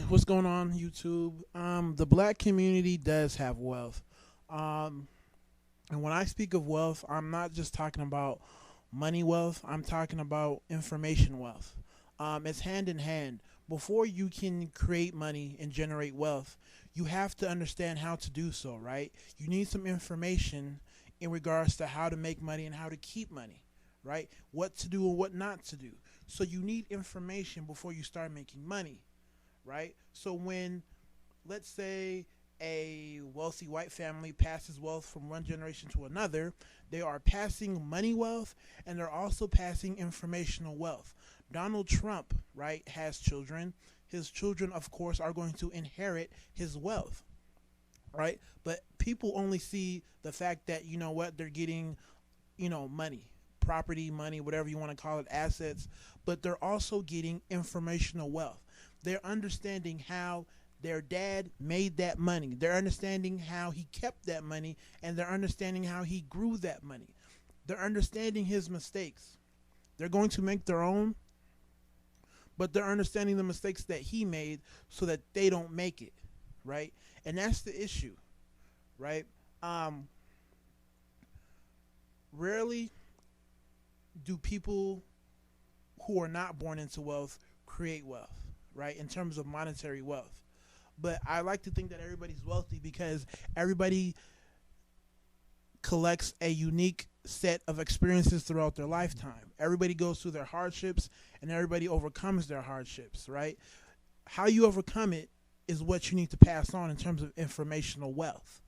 What's going on, YouTube? The black community does have wealth. Um, and when I speak of wealth, I'm not just talking about money wealth, I'm talking about information wealth. It's hand in hand. Before you can create money and generate wealth, you have to understand how to do so, right? You need some information in regards to how to make money and how to keep money, right? What to do and what not to do. So you need information before you start making money, right? So when, let's say, a wealthy white family passes wealth from one generation to another, they are passing money wealth and they're also passing informational wealth. Donald Trump, right, has children. His children, of course, are going to inherit his wealth, right? But people only see the fact that, you know what, they're getting, money, property, money, whatever you want to call it, assets, but they're also getting informational wealth. They're understanding how their dad made that money. They're understanding how he kept that money, and they're understanding how he grew that money. They're understanding his mistakes. They're going to make their own, but they're understanding the mistakes that he made so that they don't make it, right? And that's the issue, right? Um, Rarely do people who are not born into wealth create wealth, right? In terms of monetary wealth. But I like to think that everybody's wealthy because everybody collects a unique set of experiences throughout their lifetime. Everybody goes through their hardships and everybody overcomes their hardships, right? How you overcome it is what you need to pass on in terms of informational wealth,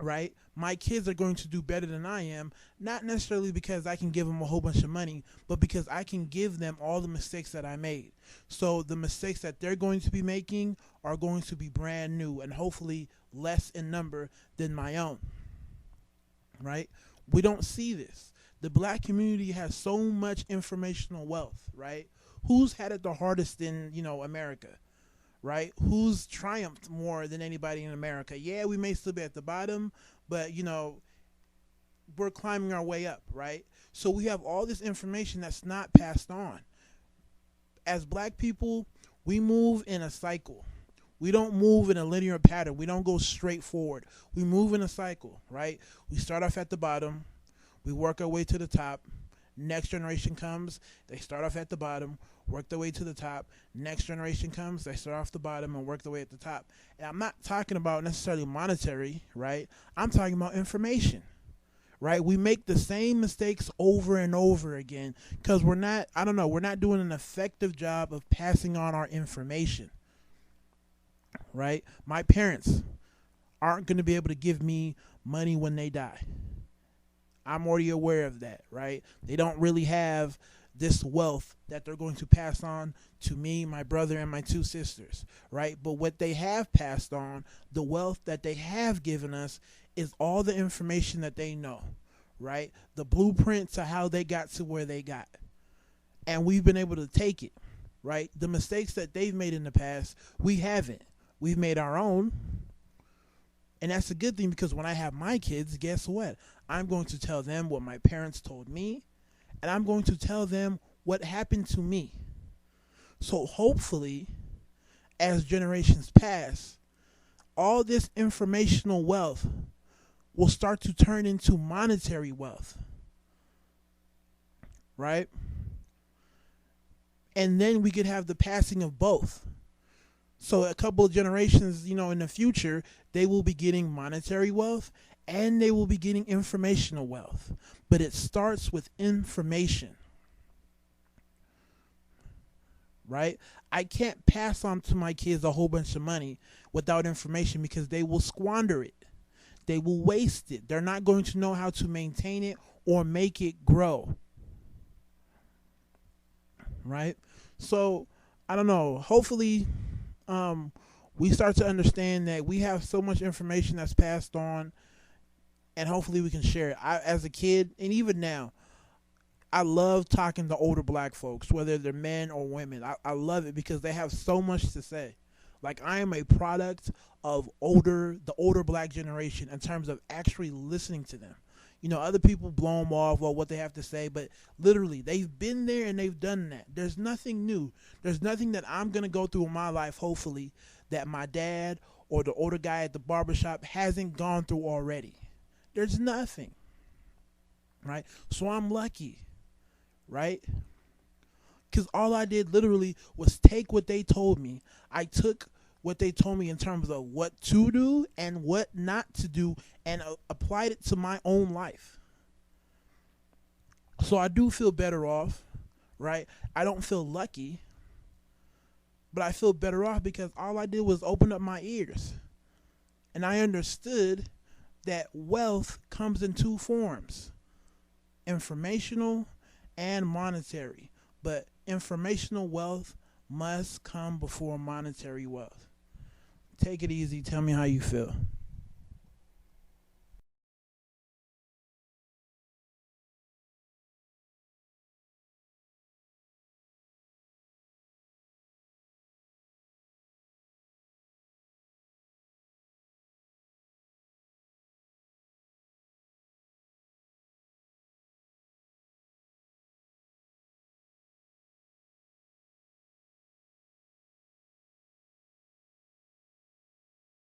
right? My kids are going to do better than I am, not necessarily because I can give them a whole bunch of money, but because I can give them all the mistakes that I made. So the mistakes that they're going to be making are going to be brand new and hopefully less in number than my own, right? We don't see this. The black community has so much informational wealth, right? Who's had it the hardest in, America? Right? Who's triumphed more than anybody in America? Yeah, we may still be at the bottom, but we're climbing our way up, right? So we have all this information that's not passed on. As black people, we move in a cycle. We don't move in a linear pattern. We don't go straight forward. We move in a cycle, right? We start off at the bottom, we work our way to the top. Next generation comes, they start off at the bottom, work their way to the top. Next generation comes, they start off the bottom and work their way at the top. And I'm not talking about necessarily monetary, right? I'm talking about information, right? We make the same mistakes over and over again because we're not doing an effective job of passing on our information, right? My parents aren't going to be able to give me money when they die. I'm already aware of that, right? They don't really have this wealth that they're going to pass on to me, my brother, and my two sisters, right? But what they have passed on, the wealth that they have given us, is all the information that they know, right? The blueprint to how they got to where they got. And we've been able to take it, right? The mistakes that they've made in the past, we haven't. We've made our own. And that's a good thing because when I have my kids, guess what? I'm going to tell them what my parents told me, and I'm going to tell them what happened to me. So hopefully, as generations pass, all this informational wealth will start to turn into monetary wealth, right? And then we could have the passing of both. So a couple of generations, in the future, they will be getting monetary wealth and they will be getting informational wealth. But it starts with information, right? I can't pass on to my kids a whole bunch of money without information because they will squander it. They will waste it. They're not going to know how to maintain it or make it grow, right? So, I don't know. Hopefully, we start to understand that we have so much information that's passed on, and hopefully we can share it. As a kid, and even now, I love talking to older black folks, whether they're men or women. I love it because they have so much to say. Like, I am a product of the older black generation in terms of actually listening to them. Other people blow them off or what they have to say, but literally, they've been there and they've done that. There's nothing new. There's nothing that I'm going to go through in my life, hopefully, that my dad or the older guy at the barbershop hasn't gone through already. There's nothing, right? So I'm lucky, right? Because all I did literally was take what they told me. I took what they told me in terms of what to do and what not to do and applied it to my own life. So I do feel better off, right? I don't feel lucky, but I feel better off because all I did was open up my ears. And I understood that wealth comes in two forms, informational and monetary. But informational wealth must come before monetary wealth. Take it easy. Tell me how you feel.